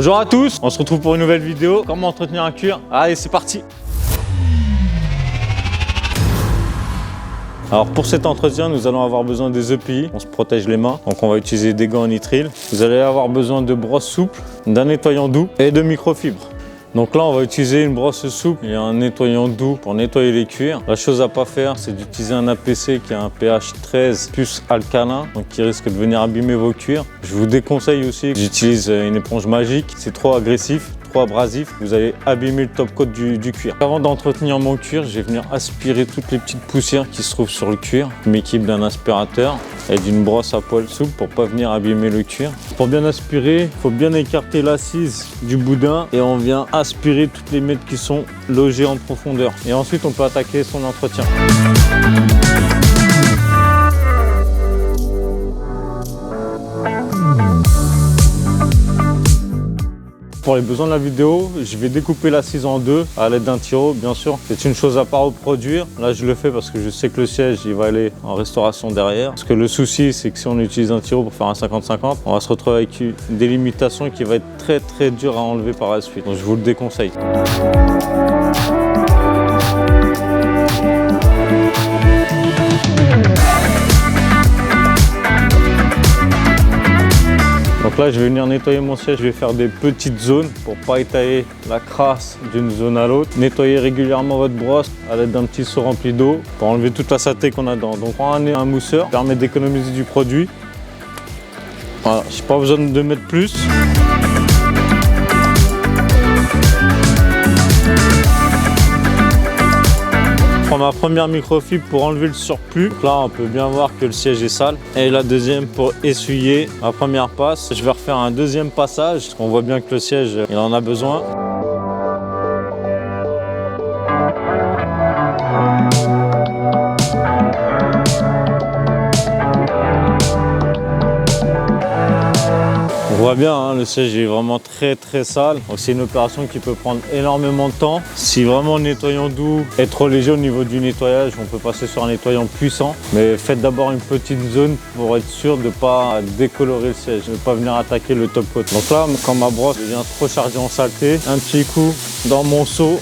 Bonjour à tous, on se retrouve pour une nouvelle vidéo. Comment entretenir un cuir? Allez, c'est parti. Alors pour cet entretien, nous allons avoir besoin des EPI, on se protège les mains, donc on va utiliser des gants en nitrile. Vous allez avoir besoin de brosses souples, d'un nettoyant doux et de microfibres. Donc là, on va utiliser une brosse souple et un nettoyant doux pour nettoyer les cuirs. La chose à pas faire, c'est d'utiliser un APC qui a un pH 13 plus alcalin, donc qui risque de venir abîmer vos cuirs. Je vous déconseille aussi que j'utilise une éponge magique, c'est trop agressif. Trop abrasif, vous allez abîmer le top coat du cuir. Avant d'entretenir mon cuir, je vais venir aspirer toutes les petites poussières qui se trouvent sur le cuir. Je m'équipe d'un aspirateur et d'une brosse à poils souple pour pas venir abîmer le cuir. Pour bien aspirer, il faut bien écarter l'assise du boudin et on vient aspirer toutes les miettes qui sont logées en profondeur. Et ensuite, on peut attaquer son entretien. Pour les besoins de la vidéo, je vais découper l'assise en deux à l'aide d'un tiro, bien sûr. C'est une chose à pas reproduire. Là, je le fais parce que je sais que le siège, il va aller en restauration derrière. Parce que le souci, c'est que si on utilise un tiro pour faire un 50-50, on va se retrouver avec une délimitation qui va être très dure à enlever par la suite. Donc, je vous le déconseille. Donc là, je vais venir nettoyer mon siège, je vais faire des petites zones pour pas étaler la crasse d'une zone à l'autre. Nettoyez régulièrement votre brosse à l'aide d'un petit seau rempli d'eau pour enlever toute la saleté qu'on a dedans. Donc prends un mousseur, permet d'économiser du produit. Voilà, j'ai pas besoin de mettre plus. Je prends ma première microfibre pour enlever le surplus. Donc là, on peut bien voir que le siège est sale. Et la deuxième pour essuyer ma première passe. Je vais refaire un deuxième passage parce qu'on voit bien que le siège, il en a besoin. On voit bien, hein, le siège est vraiment très sale. Donc c'est une opération qui peut prendre énormément de temps. Si vraiment le nettoyant doux est trop léger au niveau du nettoyage, on peut passer sur un nettoyant puissant. Mais faites d'abord une petite zone pour être sûr de ne pas décolorer le siège, de ne pas venir attaquer le top coat. Donc là, quand ma brosse devient trop chargée en saleté, un petit coup dans mon seau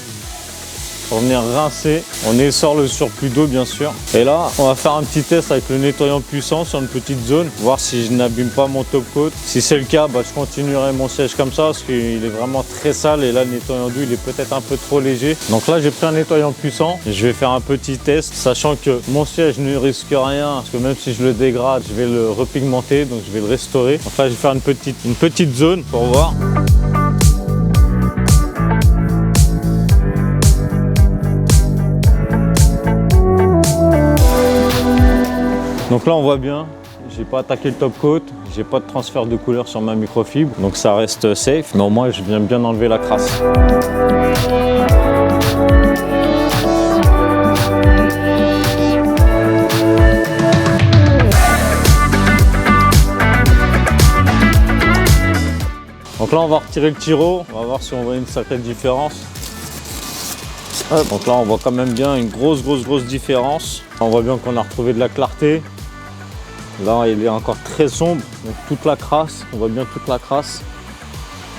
pour venir rincer. On essore le surplus d'eau bien sûr. Et là, on va faire un petit test avec le nettoyant puissant sur une petite zone, voir si je n'abîme pas mon top coat. Si c'est le cas, je continuerai mon siège comme ça parce qu'il est vraiment très sale et là le nettoyant doux il est peut-être un peu trop léger. Donc là j'ai pris un nettoyant puissant et je vais faire un petit test, sachant que mon siège ne risque rien parce que même si je le dégrade, je vais le repigmenter, donc je vais le restaurer. Donc là je vais faire une petite zone pour voir. Donc là on voit bien, j'ai pas attaqué le top coat, j'ai pas de transfert de couleur sur ma microfibre, donc ça reste safe, mais au moins je viens bien enlever la crasse. Donc là on va retirer le tiro, on va voir si on voit une sacrée différence. Donc là on voit quand même bien une grosse différence. On voit bien qu'on a retrouvé de la clarté. Là il est encore très sombre, donc toute la crasse, on voit bien toute la crasse.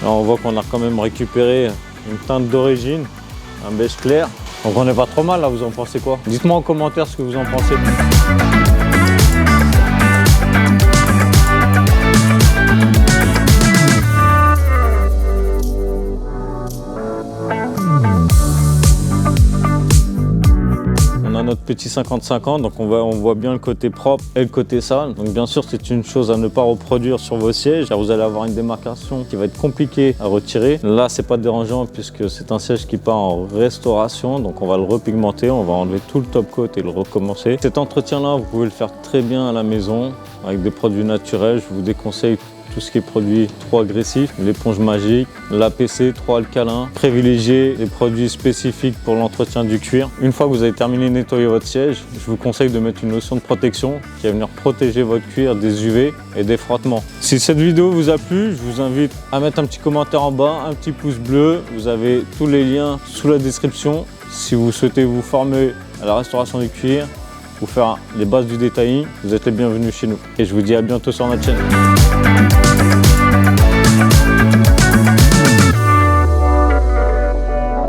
Là on voit qu'on a quand même récupéré une teinte d'origine, un beige clair. Donc on n'est pas trop mal là, vous en pensez quoi? Dites-moi en commentaire ce que vous en pensez. Notre petit 50-50, donc on voit bien le côté propre et le côté sale. Donc bien sûr c'est une chose à ne pas reproduire sur vos sièges, car vous allez avoir une démarcation qui va être compliquée à retirer. Là c'est pas dérangeant puisque c'est un siège qui part en restauration, donc on va le repigmenter, on va enlever tout le top coat et le recommencer. Cet entretien là vous pouvez le faire très bien à la maison avec des produits naturels. Je vous déconseille tout ce qui est produit trop agressif, l'éponge magique, l'APC trop alcalin. Privilégiez les produits spécifiques pour l'entretien du cuir. Une fois que vous avez terminé de nettoyer votre siège, je vous conseille de mettre une lotion de protection qui va venir protéger votre cuir des UV et des frottements. Si cette vidéo vous a plu, je vous invite à mettre un petit commentaire en bas, un petit pouce bleu. Vous avez tous les liens sous la description. Si vous souhaitez vous former à la restauration du cuir, ou faire les bases du detailing, vous êtes les bienvenus chez nous. Et je vous dis à bientôt sur notre chaîne.